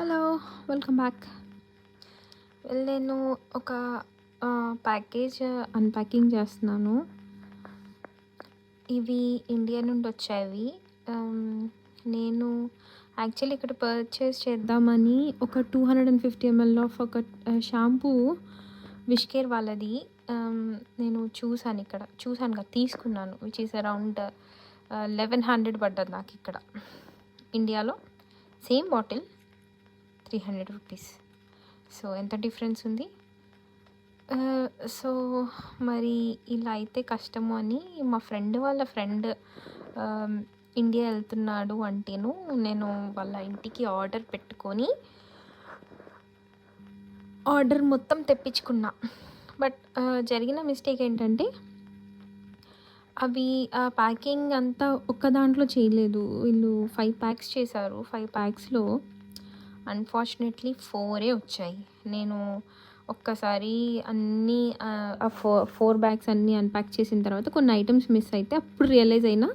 Hello, welcome back. నేను ఒక package unpacking చేస్తున్నాను. ఇవి ఇండియా నుండి వచ్చాయి. నేను యాక్చువల్లీ ఇక్కడ పర్చేస్ చేద్దామని ఒక 250 ml ఆఫ్ ఒక షాంపూ విష్ కేర్ వాళ్ళది నేను చూసాను కదా, తీసుకున్నాను. విచ్ ఈస్ అరౌండ్ 1100 పడ్డది నాకు ఇక్కడ ఇండియాలో. Same bottle 300 rupees. సో ఎంత డిఫరెన్స్ ఉంది. సో మరి ఇలా అయితే కష్టము అని మా ఫ్రెండ్ వాళ్ళ ఫ్రెండ్ ఇండియా వెళ్తున్నాడు అంటేను నేను వాళ్ళ ఇంటికి ఆర్డర్ పెట్టుకొని ఆర్డర్ మొత్తం తెప్పించుకున్నా. బట్ జరిగిన మిస్టేక్ ఏంటంటే అవి ప్యాకింగ్ అంతా ఒక్క దాంట్లో చేయలేదు. వీళ్ళు 5 ప్యాక్స్ చేశారు. 5 ప్యాక్స్లో అన్ఫార్చునేట్లీ 4 వచ్చాయి. నేను ఒక్కసారి అన్నీ ఆ 4 బ్యాగ్స్ అన్నీ అన్‌ప్యాక్ చేసిన తర్వాత కొన్ని ఐటమ్స్ మిస్ అయితే అప్పుడు రియలైజ్ అయినా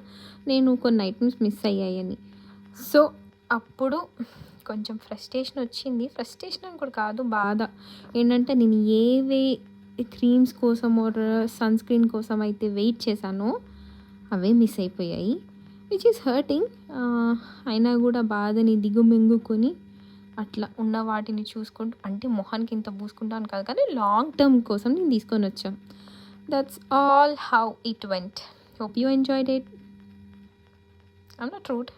నేను కొన్ని ఐటమ్స్ మిస్ అయ్యాయని. సో అప్పుడు కొంచెం ఫ్రస్ట్రేషన్ వచ్చింది. ఫ్రస్ట్రేషన్ అని కూడా కాదు, బాధ. ఏంటంటే నేను ఏవే క్రీమ్స్ కోసం ఆర్ సన్ స్క్రీన్ కోసం అయితే వెయిట్ చేశానో అవే మిస్ అయిపోయాయి. Which is hurting. అయినా కూడా బాధని దిగుమింగుకొని అట్లా ఉన్న వాటిని చూసుకుంటూ, అంటే మొహానికి ఇంత పూసుకుంటాను కాదు కానీ లాంగ్ టర్మ్ కోసం నేను తీసుకొని వచ్చాను. That's all how it went. Hope you enjoyed it. I'm not rude.